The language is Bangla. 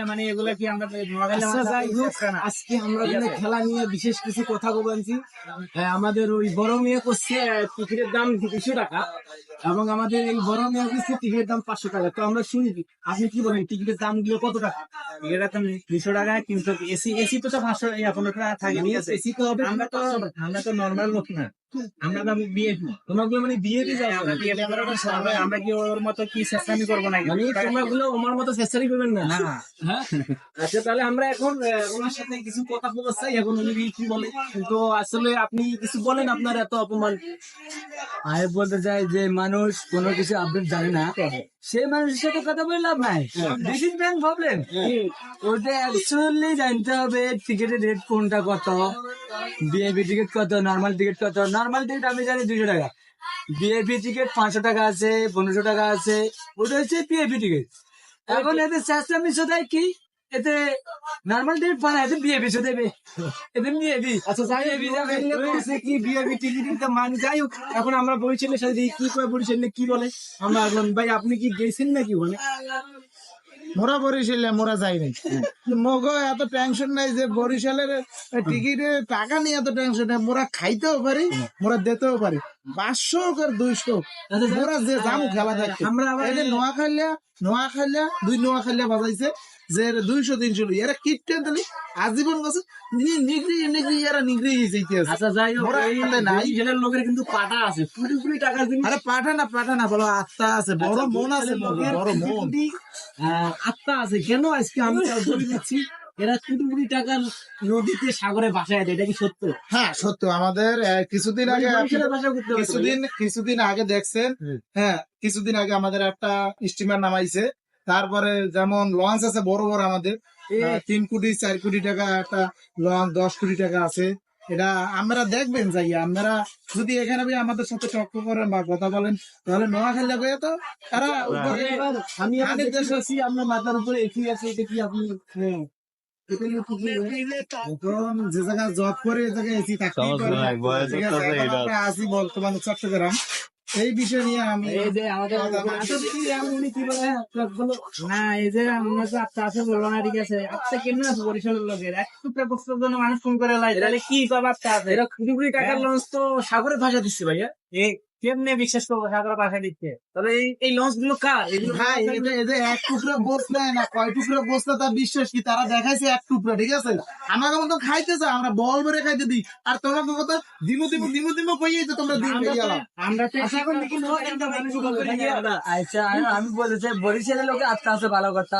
মানে এগুলা কি আমরা আচ্ছা, যাই হোক, আজকে আমরা খেলা নিয়ে বিশেষ কিছু কথা বলছি। আমাদের ওই বড় মেয়ে করছে টিকিটের দাম 200 টাকা এবং আমাদের এই বড় মেয়ে করছে টিকিটের দাম 500 টাকা। তো আমরা শুনি, আপনি কি বলেন টিকিটের দাম গুলো কত টাকা? টিকিটের দাম 200 টাকা, কিন্তু এসি এসি তো 500 15 টাকা থাকে। ঠিক আছে, এসি তো হবে। আমরা তো নর্মাল লোক না, আমরা তো বিএপি। তোমাগুলো মানে বিয়ে দিয়ে যায়, আমরা বিএপি, আমরা কি ওর মতো কি চেষ্টামি করবো নাকি? মানে তোমরাগুলো আমার মতো চেষ্টাই করবেন না। না। হ্যাঁ, আচ্ছা, তাহলে আমরা এখন ওনার সাথে কিছু কথা বলতে চাই। এখন উনি কি বলে, কিন্তু আসলে আপনি কিছু বলেন, আপনার এত অপমান। আমি বলতে চাই যে মানুষ কোনো কিছু আপডেট জানে না, সেই মানুষের সাথে কথা বলে লাভ নাই। This is bank problem. ওটা অ্যাকচুয়ালি জানতে হবে টিকিটের রেট কোনটা কত, বিএপি টিকিট কত, নর্মাল টিকিট কত। নর্মাল টিকিট আমি জানি 200 টাকা, বিএপি টিকিট 500 টাকা আছে, 1500 টাকা আছে। ওটা হচ্ছে বিএপি টিকিট। এখন এতে চেষ্টা মিশো দেয় কি, এতে নর্মাল টিকিট পায় না, এতে বিএপি শো দেবে, এতে বিএপি। আচ্ছা, যাই হোক, কি বিএপি টিকিট মানে যাই হোক, এখন আমরা বরিশালের সাথে কি করে, বরিশালে কি বলে আমরা এখন ভাই, আপনি কি গেছেন নাকি ওখানে? মোরা বরিশালে মোরা যাই নাই, মগো এত টেনশন নাই যে বরিশালের টিকিটের টাকা নিয়ে এত টেনশন নাই। মোরা খাইতেও পারি, মোরা দিতেও পারি, 500 আর 200 মোরা যে যাম খেলা দেখতে। আমরা আবার নোয়াখালিয়া 2 নোয়াখালিয়া বাজাইছে যে 200-300 এরা কিটটেন দিলি আজীবন গেছে নিগড়ি এরা নিগড়ি গেছে ইতিহাস। আচ্ছা, যাই হোক, মোরা এখানে নাই। বরিশালের লোকের কিন্তু পাটা আছে, কোটি কোটি টাকার জিনিস। আরে পাঠা না বলো, আত্মা আছে, বড় মন আছে, বড় মন, আত্মা আছে। কেন আজকে আমি বলে দিচ্ছি, এরা কোটি কোটি টাকার নদীতে সাগরে ভাসায় দেয়, এটা কি সত্য? হ্যাঁ সত্য। আমাদের কিছুদিন আগে বরিশালের ভাষা করতে হবে। কিছুদিন আগে দেখছেন, হ্যাঁ কিছুদিন আগে আমাদের একটা স্টিমার নামাইছে। তারপরে যেমন লঞ্চ আছে বড় বড় আমাদের, 3 কোটি 4 কোটি টাকা একটা লঞ্চ, 10 কোটি টাকা আছে। এটা আমরা দেখবেন যাই, আপনারা যদি এখানে আমাদের সাথে তর্ক করেন বা কথা বলেন, তাহলে নোয়াখালী লাগবে তো তারা উপরে। আমি দেখতেছি আপনার মাথার উপরে এসি আছে, এটা কি আপনি এখন যে জায়গায় জব করে এই জায়গায় এসি থাকতেই পারে। আসি বর্তমানে চট্টগ্রাম, এই বিষয় নিয়ে আমি এই যে আমাদের উনি কি বলে, না, এই যে আমরা তো আত্মা আছে বলবো না, ঠিক আছে? আত্মা কেন আছে বরিশালের লোকের? একটু প্রশ্নের জন্য মানুষ ফোন করে লাই, তাহলে কি কব আত্মা আছে? এরা কোটি কোটি টাকার লঞ্চ তো সাগরে ভাসা দিচ্ছে ভাইয়া। কেমনে বিশ্বাস করবো সাগর পাশা দিচ্ছে? তবে এই লঞ্চ গুলো কার? ভাই, এদের এক টুকরো গোস নেয় না, কয় টুকরো গোস না তার বিশ্বাস কি? তারা দেখাইছে এক টুকরো, ঠিক আছে? আমাকে মতো খাইতেছে, আমরা বল ভরে খাইতে দিই, আর তোমরা তো কথা দিমু কইয়ে তো তোমরা দিন আমরা তো আশা করি কি আচ্ছা, আমি বলতে চাই বরিশালের লোকের আত্মা আছে, ভালো কথা।